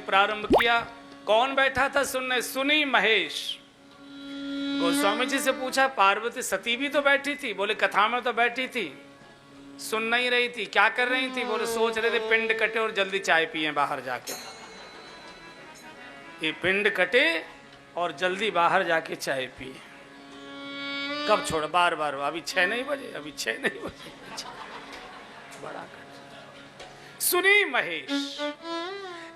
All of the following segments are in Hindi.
प्रारंभ किया। कौन बैठा था सुनने? सुनी महेश। गोस्वामी जी से पूछा, पार्वती सती भी तो बैठी थी? बोले कथा में तो बैठी थी, सुन नहीं रही थी। क्या कर रही थी? बोले सोच रहे थे पिंड कटे और जल्दी चाय पिए बाहर जाके। ये पिंड कटे और जल्दी बाहर जाके चाय पिए। कब छोड़? बार बार अभी 6 नहीं बजे, अभी 6 नहीं बजे। बड़ा कट। सुनी महेश।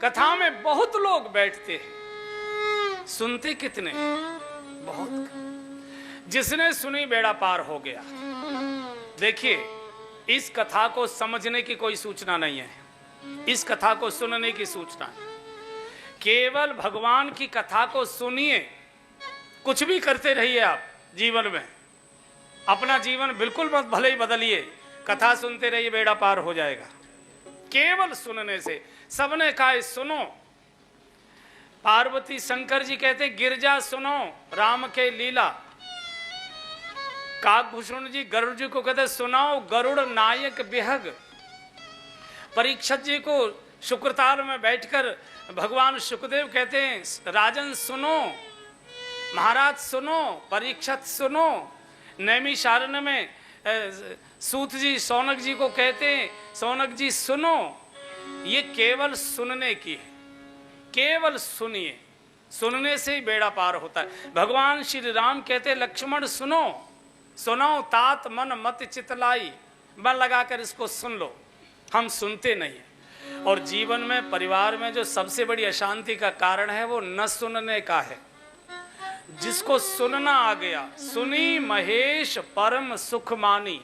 कथा में बहुत लोग बैठते हैं, सुनते कितने? बहुत। जिसने सुनी बेड़ा पार हो गया। देखिए, इस कथा को समझने की कोई सूचना नहीं है, इस कथा को सुनने की सूचना है। केवल भगवान की कथा को सुनिए, कुछ भी करते रहिए आप जीवन में, अपना जीवन बिल्कुल मत भले ही बदलिए, कथा सुनते रहिए, बेड़ा पार हो जाएगा केवल सुनने से। सबने कहा सुनो। पार्वती शंकर जी कहते गिरजा सुनो राम के लीला। काकभूषण जी गरुड़ जी को कहते सुनाओ गरुड़ नायक बिहग। परीक्षित जी को शुक्रताल में बैठकर भगवान सुखदेव कहते हैं राजन सुनो, महाराज सुनो, परीक्षित सुनो। नैमिषारण्य में सूत जी सौनक जी को कहते हैं सौनक जी सुनो। ये केवल सुनने की है, केवल सुनिए, सुनने से ही बेड़ा पार होता है। भगवान श्री राम कहते लक्ष्मण सुनो, सुनो तात मन मत चितलाई। मन लगाकर इसको सुन लो। हम सुनते नहीं। और जीवन में, परिवार में जो सबसे बड़ी अशांति का कारण है वो न सुनने का है। जिसको सुनना आ गया, सुनी महेश परम सुख मानी।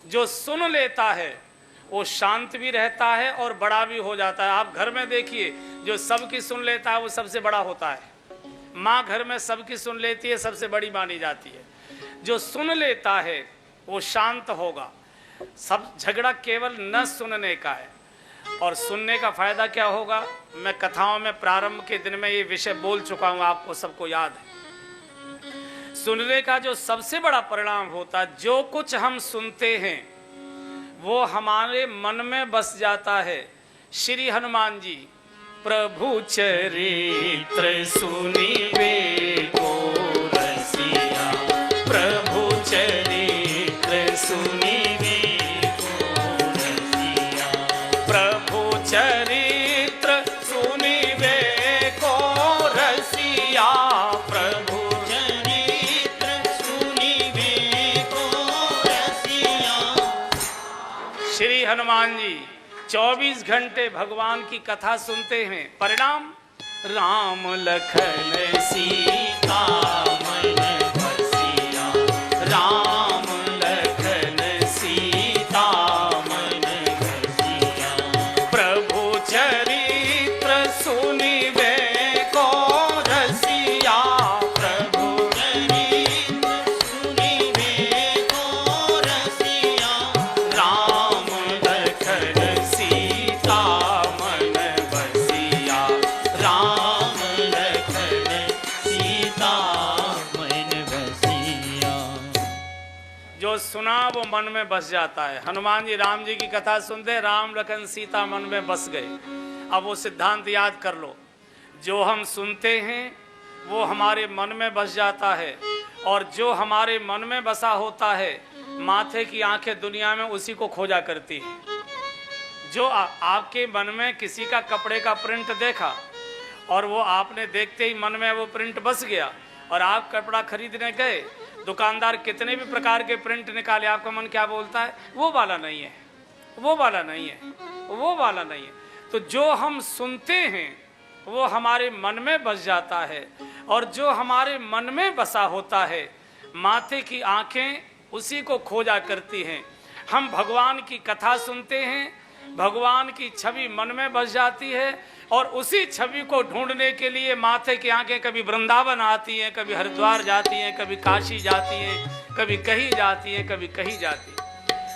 जो सुन लेता है वो शांत भी रहता है और बड़ा भी हो जाता है। आप घर में देखिए, जो सबकी सुन लेता है वो सबसे बड़ा होता है। माँ घर में सबकी सुन लेती है, सबसे बड़ी मानी जाती है। जो सुन लेता है वो शांत होगा। सब झगड़ा केवल न सुनने का है। और सुनने का फायदा क्या होगा? मैं कथाओं में प्रारंभ के दिन में ये विषय बोल चुका हूँ, आपको सबको याद है। सुनने का जो सबसे बड़ा परिणाम होता है, जो कुछ हम सुनते हैं वो हमारे मन में बस जाता है। श्री हनुमान जी प्रभु चरित्र सुनिबे को रसिया, प्रभु चरित्र सुनिबे को रसिया, प्रभु चरित्र सुनिबे को रसिया, प्रभु श्री हनुमान जी 24 घंटे भगवान की कथा सुनते हैं। परिणाम राम लखन सीता मन बसिया, राम लखन सीता मन बसिया, प्रभु चरित्र सुनिबे को रसिया, प्रभु चरित्र सुनिबे को रसिया, राम लखन सीता मन बसिया, राम लखन सीता मन बसिया। जो सुना वो मन में बस जाता है। हनुमान जी राम जी की कथा सुनते, राम लखन सीता मन में बस गए। अब वो सिद्धांत याद कर लो, जो हम सुनते हैं वो हमारे मन में बस जाता है, और जो हमारे मन में बसा होता है माथे की आंखें दुनिया में उसी को खोजा करती है। जो आपके मन में किसी का कपड़े का प्रिंट देखा और वो आपने देखते ही मन में वो प्रिंट बस गया, और आप कपड़ा खरीदने गए, दुकानदार कितने भी प्रकार के प्रिंट निकाले, आपका मन क्या बोलता है? वो वाला नहीं है, वो वाला नहीं है, वो वाला नहीं है। तो जो हम सुनते हैं वो हमारे मन में बस जाता है, और जो हमारे मन में बसा होता है माथे की आंखें उसी को खोजा करती हैं। हम भगवान की कथा सुनते हैं, भगवान की छवि मन में बस जाती है, और उसी छवि को ढूंढने के लिए माथे की आंखें कभी वृंदावन आती हैं, कभी हरिद्वार जाती हैं, कभी काशी जाती हैं, कभी कहीं जाती हैं, कभी कहीं जाती हैं।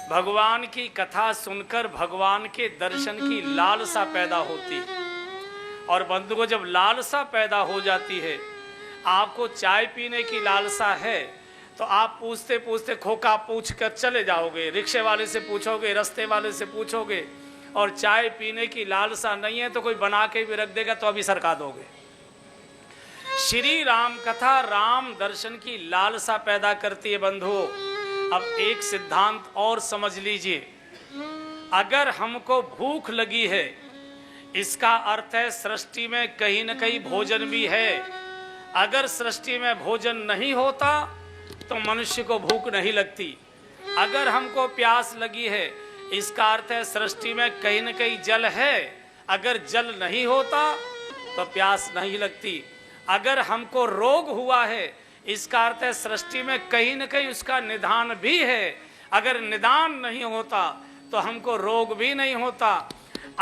भगवान की कथा सुनकर भगवान के दर्शन की लालसा पैदा होती है। और बंधु को जब लालसा पैदा हो जाती है, आपको चाय पीने की लालसा है, तो आप पूछते पूछते खोखा पूछ कर चले जाओगे, रिक्शे वाले से पूछोगे, रास्ते वाले से पूछोगे, और चाय पीने की लालसा नहीं है तो कोई बना के भी रख देगा तो अभी सरका दोगे। श्री राम कथा राम दर्शन की लालसा पैदा करती है बंधुओं। अब एक सिद्धांत और समझ लीजिए, अगर हमको भूख लगी है इसका अर्थ है सृष्टि में कहीं न कहीं भोजन भी है। अगर सृष्टि में भोजन नहीं होता तो मनुष्य को भूख नहीं लगती। अगर हमको प्यास लगी है इसका अर्थ है सृष्टि में कहीं न कहीं जल है। अगर जल नहीं होता तो प्यास नहीं लगती। अगर हमको रोग हुआ है इसका अर्थ है सृष्टि में कहीं न कहीं उसका निदान भी है। अगर निदान नहीं होता तो हमको रोग भी नहीं होता।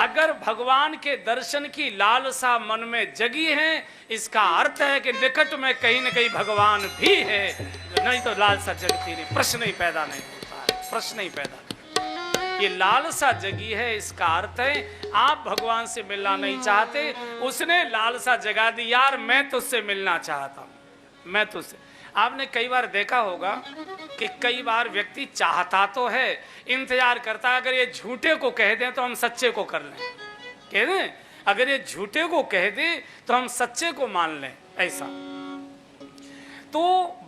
अगर भगवान के दर्शन की लालसा मन में जगी है इसका अर्थ है कि निकट में कहीं न कहीं भगवान भी है, नहीं तो लालसा जगती नहीं, प्रश्न ही पैदा नहीं होता है, प्रश्न ही पैदा नहीं। ये लालसा जगी है इसका अर्थ है आप भगवान से मिलना नहीं चाहते, उसने लालसा जगा दी, यार मैं तुझसे मिलना चाहता हूं, मैं तुझसे। आपने कई बार देखा होगा कि कई बार व्यक्ति चाहता तो है, इंतजार करता है अगर ये झूठे को कह दें तो हम सच्चे को कर लें, कह दें अगर ये झूठे को कह दे तो हम सच्चे को मान लें, ऐसा। तो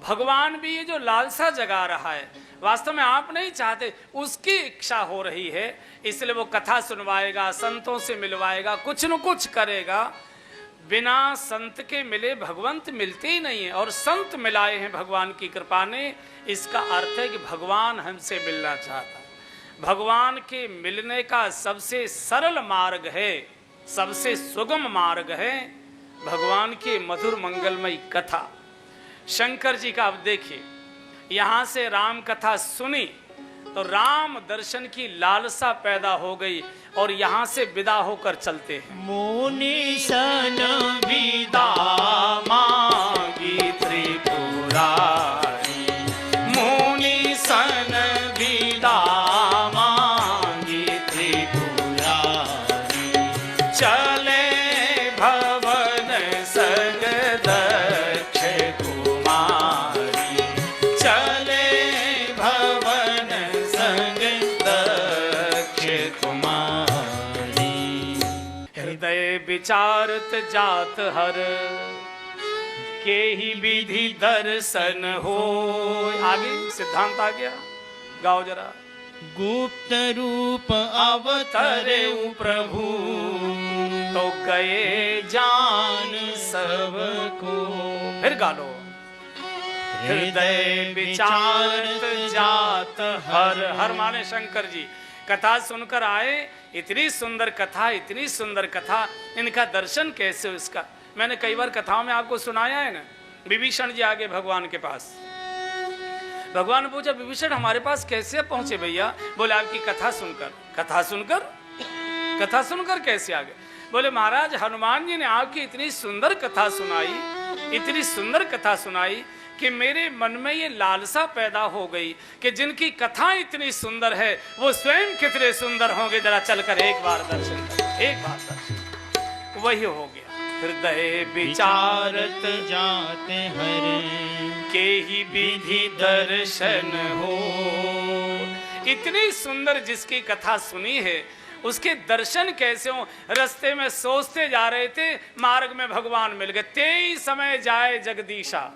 भगवान भी ये जो लालसा जगा रहा है वास्तव में आप नहीं चाहते, उसकी इच्छा हो रही है, इसलिए वो कथा सुनवाएगा, संतों से मिलवाएगा, कुछ न कुछ करेगा। बिना संत के मिले भगवंत मिलते ही नहीं है, और संत मिलाए हैं भगवान की कृपा ने, इसका अर्थ है कि भगवान हमसे मिलना चाहता है। भगवान के मिलने का सबसे सरल मार्ग है, सबसे सुगम मार्ग है भगवान के मधुर मंगलमयी कथा। शंकर जी का अब देखिए, यहाँ से राम कथा सुनी तो राम दर्शन की लालसा पैदा हो गई और यहाँ से विदा होकर चलते हैं। मुनि सन विदा मांगी त्रिपुरारी, मुनि सन विदा मांगी त्रिपुरारी, चले भवन सग दक्ष कुमारी, चले भवन संग दक्ष कुमारी। हृदय विचारत जात हर के ही विधि दर्शन हो। आगे सिद्धांत आ गया, गाओ जरा। गुप्त रूप अवतरे प्रभु, तो गए जान सबको। फिर गा लो। हृदय विचारत जात हर, हर माने शंकर जी। कथा सुनकर आए, इतनी सुंदर कथा, इतनी सुंदर कथा, इनका दर्शन कैसे हो इसका। मैंने कई बार कथाओं में आपको सुनाया है ना। विभीषण जी आगे भगवान के पास, भगवान ने पूछा विभीषण हमारे पास कैसे पहुंचे भैया? बोले आपकी कथा सुनकर। कथा सुनकर? कथा सुनकर कैसे आ गए? बोले महाराज हनुमान जी ने आपकी इतनी सुंदर कथा सुनाई, इतनी सुंदर कथा सुनाई कि मेरे मन में ये लालसा पैदा हो गई कि जिनकी कथा इतनी सुंदर है वो स्वयं कितने सुंदर होंगे। जरा चलकर एक बार दर्शन कर, एक बार दर्शन। वही हो गया। हृदय विचारत जाते हरे, के ही विधि दर्शन हो। इतनी सुंदर जिसकी कथा सुनी है उसके दर्शन कैसे हो? रास्ते में सोचते जा रहे थे, मार्ग में भगवान मिल गए। तेई समय जाए जगदीशा।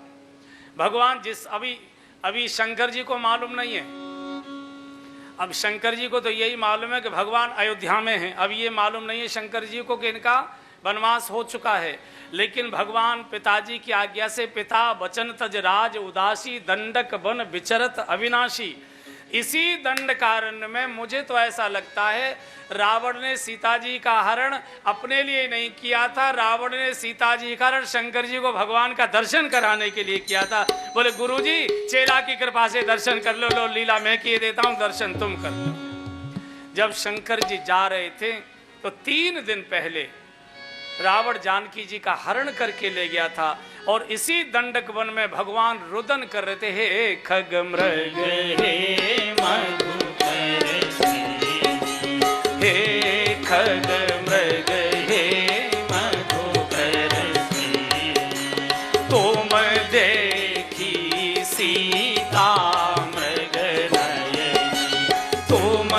भगवान जिस अभी शंकर जी को मालूम नहीं है, अब शंकर जी को तो यही मालूम है कि भगवान अयोध्या में हैं। अब ये मालूम नहीं है शंकर जी को कि इनका वनवास हो चुका है। लेकिन भगवान पिताजी की आज्ञा से पिता वचन तज राज उदासी, दंडक वन विचरत अविनाशी। इसी दंडकारण्य में मुझे तो ऐसा लगता है रावण ने सीता जी का हरण अपने लिए नहीं किया था, रावण ने सीता जी का हरण शंकर जी को भगवान का दर्शन कराने के लिए किया था। बोले गुरुजी चेला की कृपा से दर्शन कर लो, लो लीला मैं किए देता हूं, दर्शन तुम कर लो। जब शंकर जी जा रहे थे तो 3 दिन पहले रावण जानकी जी का हरण करके ले गया था, और इसी दंडक वन में भगवान रुदन कर रहे थे, हे खग मृग हे मधुकर, हे